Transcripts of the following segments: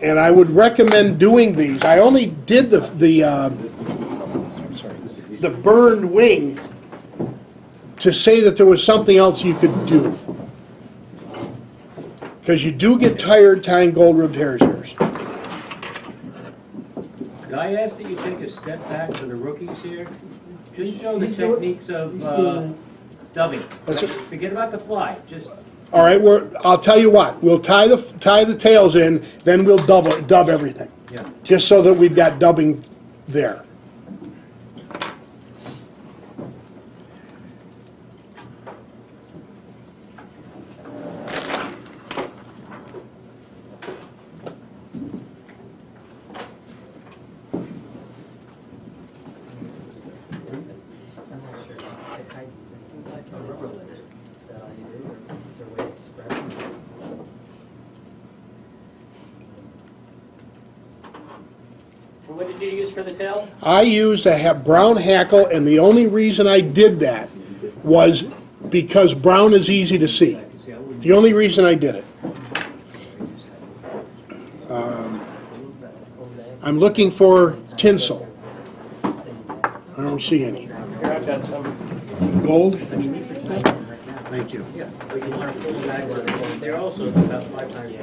And I would recommend doing these. I only did the burned wing to say that there was something else you could do. Because you do get tired tying gold-ribbed hares. Could I ask that you take a step back for the rookies here? Just show the techniques of dubbing. Forget about the fly. Just. All right. I'll tell you what. We'll tie the tails in, then we'll dub everything. Yeah. Just so that we've got dubbing there. What did you use for the tail? I used a brown hackle, and the only reason I did that was because brown is easy to see. The only reason I did it. I'm looking for tinsel. I don't see any. Here, I've got some. Gold? Thank you. Yeah, but you want to pull them back so they're also about 5 times.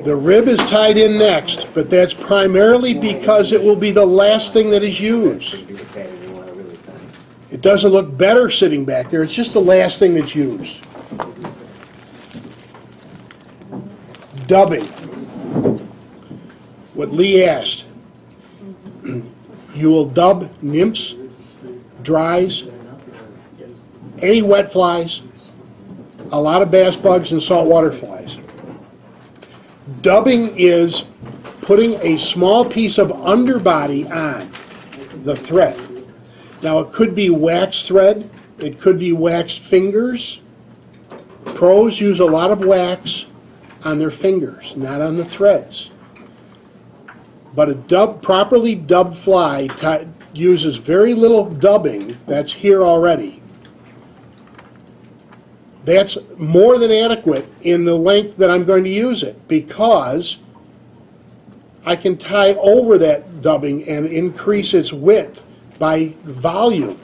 The rib is tied in next, but that's primarily because it will be the last thing that is used. It doesn't look better sitting back there, it's just the last thing that's used. Dubbing. What Lee asked. You will dub nymphs, dries, any wet flies, a lot of bass bugs and saltwater flies. Dubbing is putting a small piece of underbody on the thread. Now it could be wax thread, it could be waxed fingers. Pros use a lot of wax on their fingers, not on the threads. But a properly dubbed fly uses very little dubbing that's here already. That's more than adequate in the length that I'm going to use it, because I can tie over that dubbing and increase its width by volume,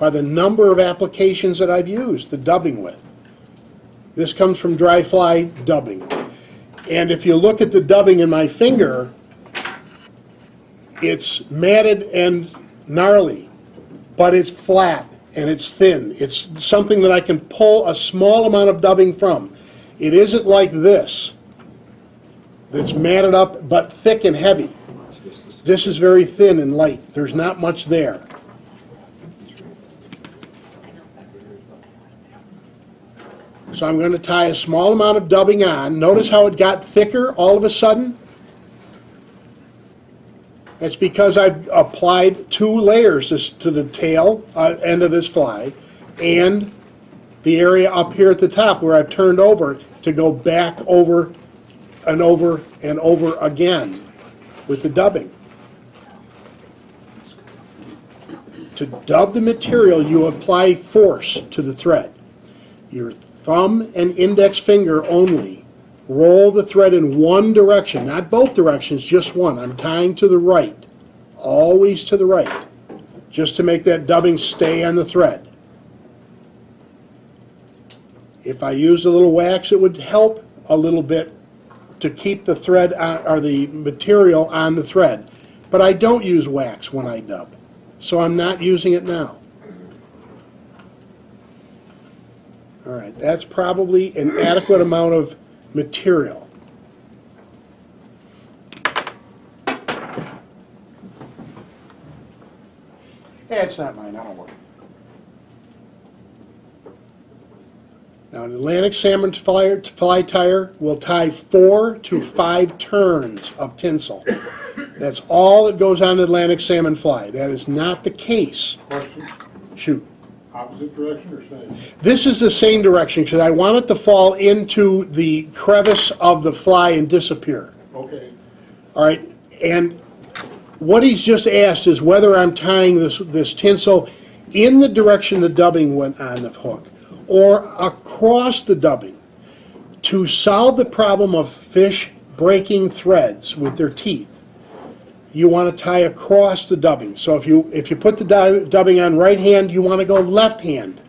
by the number of applications that I've used the dubbing with. This comes from dry fly dubbing. And if you look at the dubbing in my finger, it's matted and gnarly, but it's flat and it's thin. It's something that I can pull a small amount of dubbing from. It isn't like this, that's matted up but thick and heavy. This is very thin and light. There's not much there. So I'm going to tie a small amount of dubbing on. Notice how it got thicker all of a sudden? That's because I've applied 2 layers to the tail end of this fly and the area up here at the top where I've turned over to go back over and over and over again with the dubbing. To dub the material, you apply force to the thread. Your thumb and index finger only roll the thread in one direction, not both directions, just one. I'm tying to the right, always to the right, just to make that dubbing stay on the thread. If I used a little wax, it would help a little bit to keep the thread on, or the material on the thread. But I don't use wax when I dub, so I'm not using it now. All right, that's probably an adequate amount of material. It's not mine, I don't worry. Now, an Atlantic salmon fly tire will tie 4 to 5 turns of tinsel. That's all that goes on an Atlantic salmon fly. That is not the case. Question? Shoot. Opposite direction or same? This is the same direction because I want it to fall into the crevice of the fly and disappear. Okay. All right, and what he's just asked is whether I'm tying this tinsel in the direction the dubbing went on the hook, or across the dubbing. To solve the problem of fish breaking threads with their teeth, you want to tie across the dubbing. So if you put the dubbing on right hand, you want to go left hand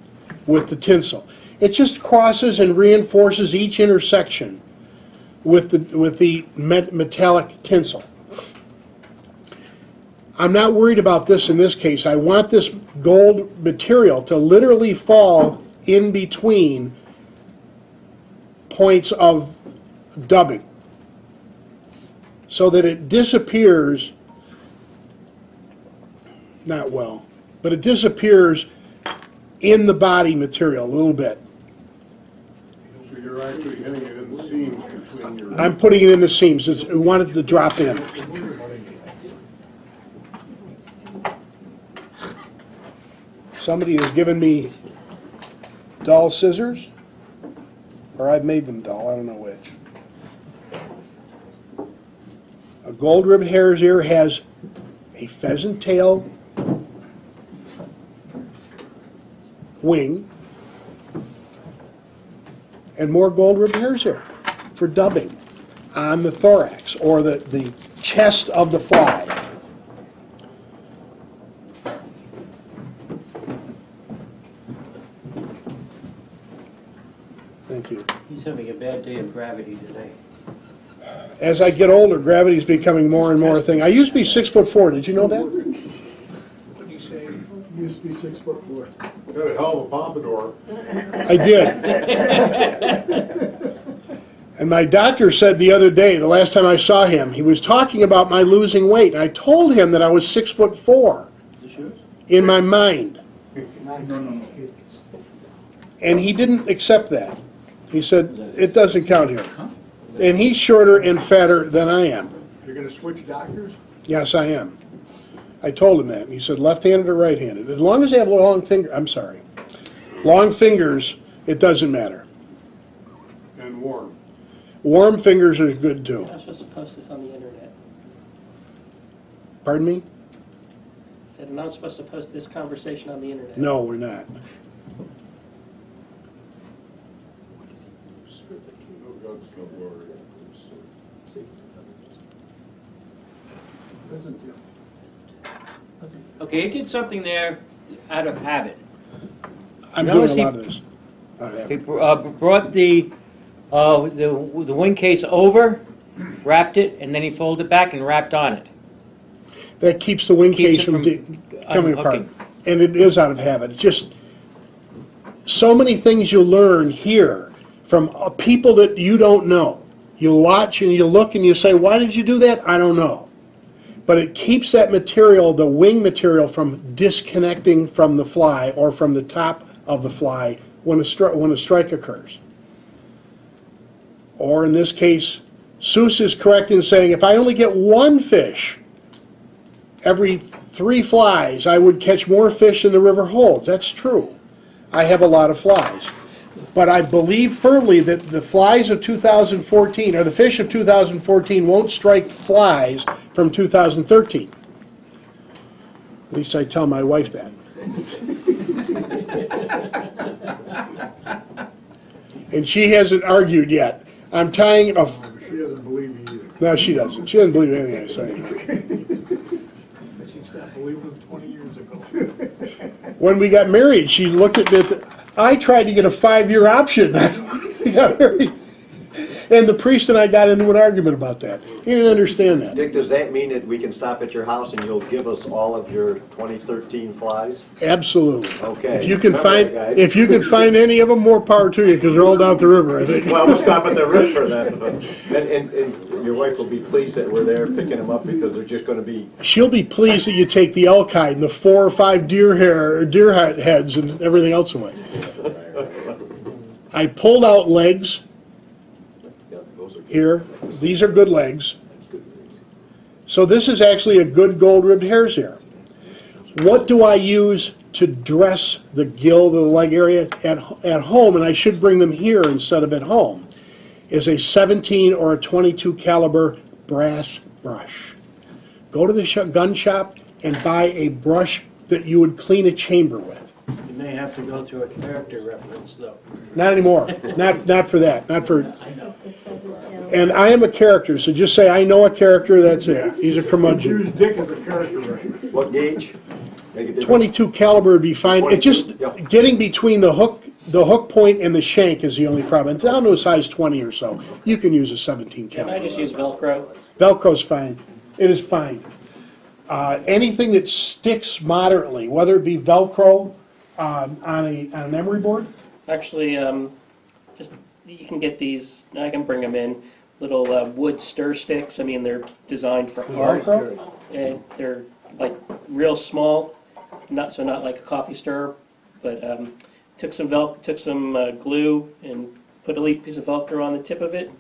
with the tinsel. It just crosses and reinforces each intersection with the metallic tinsel. I'm not worried about this in this case. I want this gold material to literally fall in between points of dubbing so that it disappears, not well, but it disappears in the body material a little bit. So you're actually hitting it in the seams between your... I'm putting it in the seams. We want it to drop in. Somebody has given me dull scissors, or I've made them dull, I don't know which. A gold ribbed hare's ear has a pheasant tail wing and more gold ribbed hare's hair for dubbing on the thorax or the chest of the fly. Thank you. He's having a bad day of gravity today. As I get older, gravity is becoming more and more a thing. I used to be 6'4". Did you know that? What did you say? You used to be 6'4". Got a hell of a pompadour. I did. And my doctor said the other day, the last time I saw him, he was talking about my losing weight. And I told him that I was 6'4" in my mind. And he didn't accept that. He said, it doesn't count here. And he's shorter and fatter than I am. You're going to switch doctors? Yes, I am. I told him that. And he said, left-handed or right-handed? As long as they have long fingers, I'm sorry. Long fingers, it doesn't matter. And warm. Warm fingers are good too. I'm supposed to post this on the internet. Pardon me? I said, I'm not supposed to post this conversation on the internet. No, we're not. No guts, no glory. Okay, he did something there out of habit. I'm Notice doing a he- lot of this. He brought the wing case over, wrapped it, and then he folded it back and wrapped on it. That keeps the wing Keeps case it from coming apart. unhooking. And it is out of habit. It's just so many things you learn here from people that you don't know. You watch and you look and you say, why did you do that? I don't know. But it keeps that material, the wing material, from disconnecting from the fly or from the top of the fly when a strike occurs. Or in this case, Seuss is correct in saying if I only get one fish every 3 flies, I would catch more fish than the river holds. That's true. I have a lot of flies. But I believe firmly that the flies of 2014, or the fish of 2014, won't strike flies from 2013. At least I tell my wife that. And she hasn't argued yet. I'm tying a... She doesn't believe you either. No, she doesn't. She doesn't believe anything I say. But she stopped believing them 20 years ago. When we got married, she looked at me. I tried to get a 5-year option. We got married. And the priest and I got into an argument about that. He didn't understand that. Dick, does that mean that we can stop at your house and you'll give us all of your 2013 flies? Absolutely. Okay. If you can Remember find, that, guys. if you can find any of them, more power to you, because they're all down the river, I think. Well, we'll stop at the river then. And your wife will be pleased that we're there picking them up because they're just going to be... She'll be pleased that you take the elk hide and the 4 or 5 deer heads and everything else away. I pulled out legs Yeah, those are good. here. These are good legs. So this is actually a good gold-ribbed hare's ear. What do I use to dress the gill, the leg area at home, and I should bring them here instead of at home, is a 17 or a 22 caliber brass brush. Go to the gun shop and buy a brush that you would clean a chamber with. You may have to go through a character reference, though. Not anymore. Not for that. Not for. I know. And I am a character, so just say I know a character. That's it. He's a curmudgeon. Use Dick as a character reference. What gauge? Make a difference? 22 caliber would be fine. It just 22, yeah. getting between the hook point and the shank is the only problem. It's down to a size 20 or so. You can use a 17 Can I caliber. just use Velcro? Velcro's fine. It is fine. Anything that sticks moderately, whether it be Velcro on an emery board. Actually, just you can get these. I can bring them in. Little wood stir sticks. I mean, they're designed for art, Velcro. and they're like real small. Not like a coffee stirrer, but took some glue and put a little piece of Velcro on the tip of it,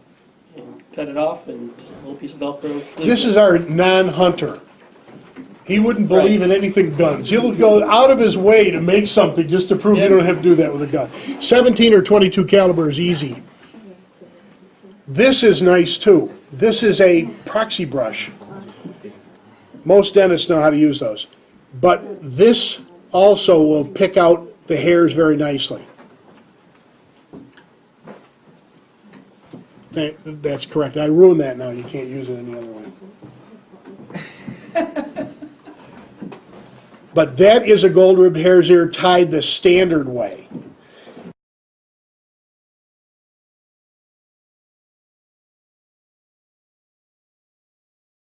and cut it off, and just a little piece of Velcro. This is our non-hunter. He wouldn't believe in anything guns. He'll go out of his way to make something just to prove you don't have to do that with a gun. 17 or 22 caliber is easy. This is nice too. This is a proxy brush. Most dentists know how to use those. But this also will pick out the hairs very nicely. That's correct. I ruined that now. You can't use it any other way. But that is a gold ribbed hare's ear tied the standard way.